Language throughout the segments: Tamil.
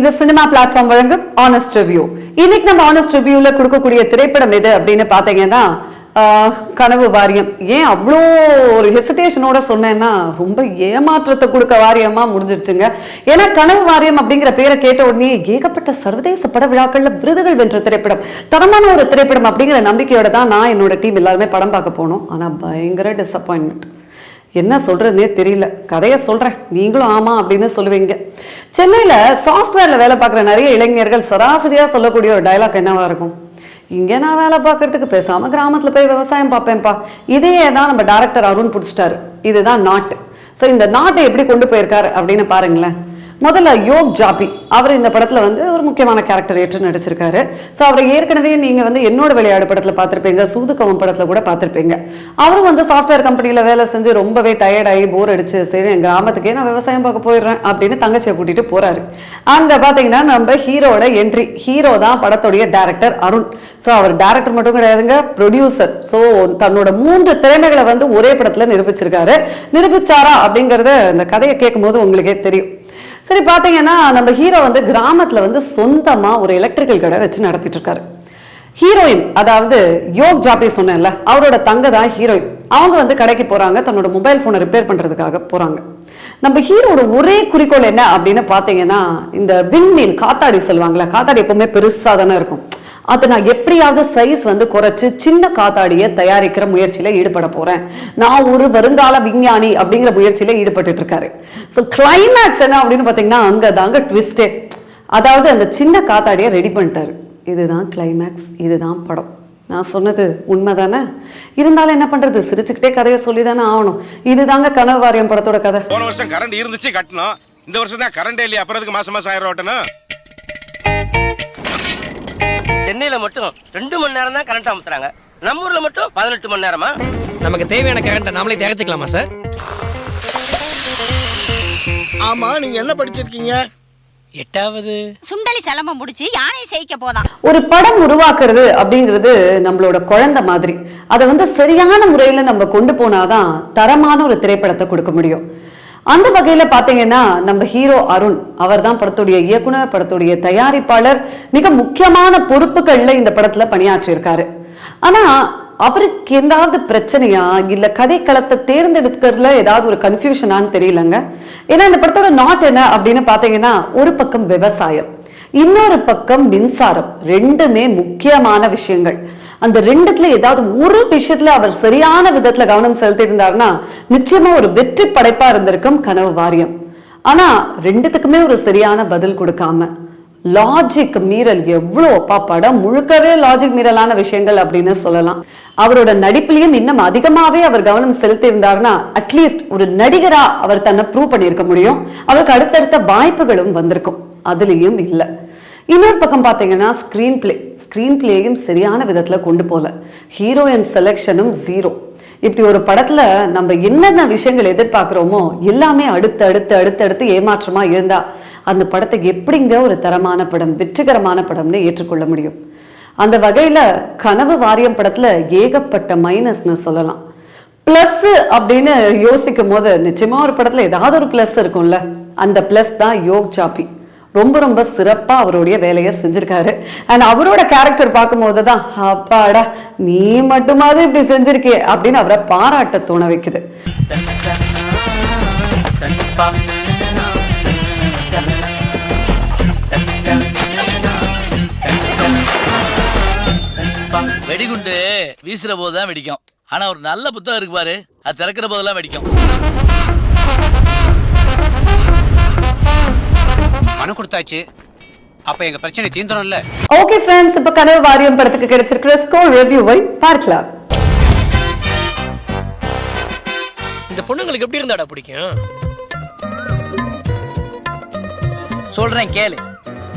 இது சினிமா பிளாட்ஃபார்ம் வழங்கும் ஆனஸ்ட் ரிவ்யூ. இன்னைக்கு நம்ம ஆனஸ்ட் ரிவ்யூல கொடுக்கக்கூடிய திரைப்படம் எது அப்படின்னு பாத்தீங்கன்னா கனவு வாரியம். ஏன் அவ்வளோ ஒரு ஹெசிடேஷனோட சொன்னேன்னா ரொம்ப ஏமாற்றத்தை கொடுக்க வாரியமா முடிஞ்சிருச்சுங்க. ஏன்னா கனவு வாரியம் அப்படிங்கிற பேரை கேட்ட உடனே ஏகப்பட்ட சர்வதேச பட விழாக்கள்ல விருதுகள் வென்ற திரைப்படம், தரமான ஒரு திரைப்படம் அப்படிங்கிற நம்பிக்கையோட தான் நான் என்னோட டீம் எல்லாருமே படம் பார்க்க போனோம். ஆனா பயங்கர டிசப்பாயின்மெண்ட். என்ன சொல்றதுனே தெரியல. கதையை சொல்றேன், நீங்களும் ஆமா அப்படின்னு சொல்லுவீங்க. சென்னையில சாஃப்ட்வேர்ல வேலை பார்க்குற நிறைய இளைஞர்கள் சராசரியா சொல்லக்கூடிய ஒரு டைலாக் என்னவா இருக்கும்? இங்க நான் வேலை பார்க்கறதுக்கு பேசாம கிராமத்துல போய் விவசாயம் பார்ப்பேன்ப்பா. இதையே தான் நம்ம டைரக்டர் அருண் பிடிச்சிட்டாரு. இதுதான் நாட்டு. ஸோ இந்த நாட்டை எப்படி கொண்டு போயிருக்காரு அப்படின்னு பாருங்களேன். முதல்ல யோக் ஜாபி, அவர் இந்த படத்துல ஒரு முக்கியமான கேரக்டர் ஏற்று நடிச்சிருக்காரு. ஸோ அவரை ஏற்கனவே நீங்க என்னோட விளையாடு படத்துல பார்த்திருப்பீங்க, சூதுக்கவம் படத்துல கூட பார்த்திருப்பீங்க. அவரும் சாஃப்ட்வேர் கம்பெனில வேலை செஞ்சு ரொம்பவே டயர்டாகி போர் அடிச்சு, சரி என் கிராமத்துக்கே நான் விவசாயம் பார்க்க போயிடுறேன் அப்படின்னு தங்கச்சியை கூட்டிட்டு போறாரு. அங்க பாத்தீங்கன்னா நம்ம ஹீரோட என்ட்ரி. ஹீரோ தான் படத்துடைய டைரக்டர் அருண். ஸோ அவர் டைரக்டர் மட்டும் கிடையாதுங்க, ப்ரொடியூசர். ஸோ தன்னோட 3 திறமைகளை ஒரே படத்துல நிரூபிச்சிருக்காரு. நிரூபிச்சாரா அப்படிங்கறத இந்த கதையை கேட்கும் போது உங்களுக்கே தெரியும். சரி, பாத்தீங்கன்னா நம்ம ஹீரோ கிராமத்துல சொந்தமா ஒரு எலக்ட்ரிக்கல் கடை வச்சு நடத்திட்டு இருக்காரு. ஹீரோயின், அதாவது யோக் ஜாபி சொன்னேன்ல, அவரோட தங்க தான் ஹீரோயின். அவங்க கடைக்கு போறாங்க, தன்னோட மொபைல் போனை ரிப்பேர் பண்றதுக்காக போறாங்க. நம்ம ஹீரோட ஒரே குறிக்கோள் என்ன அப்படின்னு பாத்தீங்கன்னா, இந்த விண்மீன் காத்தாடி சொல்லுவாங்களா, காத்தாடி எப்பவுமே பெருசா தானே இருக்கும். அதை நான் எப்படியாவது சைஸ் குறைச்சு சின்ன காத்தாடியை தயாரிக்கிற முயற்சியில ஈடுபட போறேன், நான் ஒரு வருங்கால விஞ்ஞானி அப்படிங்கிற முயற்சியில ஈடுபட்டு இருக்காரு. ஸோ கிளைமேக்ஸ் என்ன அப்படின்னு பாத்தீங்கன்னா, அங்கதாங்க ட்விஸ்டே. அதாவது அந்த சின்ன காத்தாடியை ரெடி பண்ணிட்டாரு. இதுதான் கிளைமேக்ஸ், இதுதான் படம். நான் சொன்னது உண்மைதானே? இருந்தாலும் என்ன பண்றது, சிரிச்சுக்கிட்டே கதையை சொல்லிதானே ஆகணும். இதுதாங்க கனவு வாரியம் படத்தோட கதை. போன வருஷம் கரண்ட் இருந்துச்சு கட்டணும், இந்த வருஷம் தான் கரண்டே இல்லையா, அப்புறம் மாசம் மாசம் 1000 ஓட்டணும். சென்னையில மட்டும் 2 மணி நேரம் தான் கரண்ட் அமுத்துறாங்க, நம்ம ஊர்ல மட்டும் 18 மணி நேரமா? நமக்கு தேவையான கரண்ட்டை நாமளே தயாரிச்சுக்கலாமா சார்? ஆமா, நீங்க என்ன படிச்சிருக்கீங்க? 8வது. சுண்டலி செலம்ப முடிச்சு யானை செய்ய போதான். ஒரு படம் உருவாக்குறது அப்படிங்கிறது நம்மளோட குழந்தை மாதிரி. அதை சரியான முறையில நம்ம கொண்டு போனாதான் தரமான ஒரு திரைப்படத்தை கொடுக்க முடியும். அந்த வகையில பாத்தீங்கன்னா நம்ம ஹீரோ அருண், அவர் தான் படத்துடைய இயக்குனர், படத்துடைய தயாரிப்பாளர், மிக முக்கியமான பொறுப்புகள்ல இந்த படத்துல பணியாற்றி இருக்காரு. ஆனா அவருக்கு ஏதாவது பிரச்சனையா இல்ல கதைக்களத்தை தேர்ந்தெடுக்கிறதுல ஏதாவது ஒரு கன்ஃபியூஷனான்னு தெரியலங்க. ஏன்னா இந்த படத்தோட நாட் என்ன அப்படின்னு பாத்தீங்கன்னா, ஒரு பக்கம் விவசாயம், இன்னொரு பக்கம் மின்சாரம். ரெண்டுமே முக்கியமான விஷயங்கள். அந்த ரெண்டுத்துல ஏதாவது ஒரு விஷயத்துல அவர் சரியான விதத்துல கவனம் செலுத்தி இருந்தாருன்னா நிச்சயமா ஒரு வெற்றி படைப்பா இருந்திருக்கும் கனவு வாரியம். ஆனா ரெண்டுத்துக்குமே ஒரு சரியான பதில் கொடுக்காம லாஜிக் மீறல், எவ்வளோப்பா படம் முழுக்கவே லாஜிக் மீறலான விஷயங்கள் அப்படின்னு சொல்லலாம். அவரோட நடிப்புலயும் இன்னும் அதிகமாவே அவர் கவனம் செலுத்தி இருந்தாருன்னா அட்லீஸ்ட் ஒரு நடிகரா அவர் தன்னை ப்ரூவ் பண்ணியிருக்க முடியும். அவருக்கு அடுத்தடுத்த வாய்ப்புகளும் வந்திருக்கும். அதுலயும் இல்லை. இன்னொரு பக்கம் பாத்தீங்கன்னா ஸ்கிரீன் பிளேயும் சரியான விதத்துல கொண்டு போல. ஹீரோயின் செலெக்ஷனும் 0. இப்படி ஒரு படத்துல நம்ம என்னென்ன விஷயங்கள் எதிர்பார்க்கிறோமோ எல்லாமே அடுத்து ஏமாற்றமா இருந்தா அந்த படத்தை எப்படிங்க ஒரு தரமான படம், வெற்றிகரமான படம்னு ஏற்றுக்கொள்ள முடியும்? அந்த வகையில கனவு வாரியம் படத்துல ஏகப்பட்ட மைனஸ்னு சொல்லலாம். பிளஸ் அப்படின்னு யோசிக்கும் போது நிச்சயமா ஒரு படத்துல ஏதாவது ஒரு பிளஸ் இருக்கும்ல. அந்த பிளஸ் தான் யோக் ஜாபி. ரொம்ப ரொம்ப சிறப்பா அவருடைய வேலையை செஞ்சிருக்காரு. அண்ட் அவரோட கேரக்டர் பார்க்கும் போதுதான் அப்பாடா நீ மட்டுமாவது இப்படி செஞ்சிருக்கே அப்படின்னு அவரை பாராட்ட தோண வைக்குது. வெடிகுண்டு வீசுற போதுதான் வெடிக்கும், ஆனா ஒரு நல்ல புத்தகம் இருக்கு பாரு, அது திறக்கிற போதெல்லாம் வெடிக்கும். பணம் கொடுத்தாச்சு, அப்ப எங்க பிரச்சனை தீர்ந்தோம்ல. ஓகே ஃப்ரெண்ட்ஸ், இப்ப கனவு வாரியம் படத்துக்கு கிடைச்சிருக்கிற ஸ்கோர் ரிவ்யூவை பார்க்கலாம். இந்த பொண்ணுங்களுக்கு எப்படி இருந்தாடா பிடிக்கும்? சொல்றேன் கேளு.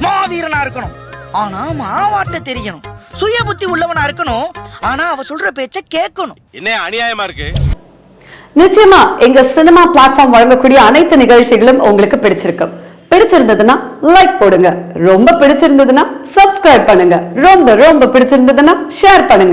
மாவீரனா இருக்கணும், ஆனா மாவாட்ட தெரியணும். சுய புத்தி உள்ளவனா இருக்கணும், ஆனா அவ சொல்ற பேச்ச கேட்கணும். என்ன அநியாயமா இருக்கு? நிச்சயமா எங்க சினிமா பிளாட்ஃபார்ம் வழங்கக்கூடிய அனைத்து நிகழ்ச்சிகளும் உங்களுக்கு பிடிச்சிருந்ததுன்னா லைக் போடுங்க, ரொம்ப பிடிச்சிருந்ததுன்னா சப்ஸ்கிரைப் பண்ணுங்க, ரொம்ப ரொம்ப பிடிச்சிருந்ததுன்னா ஷேர் பண்ணுங்க.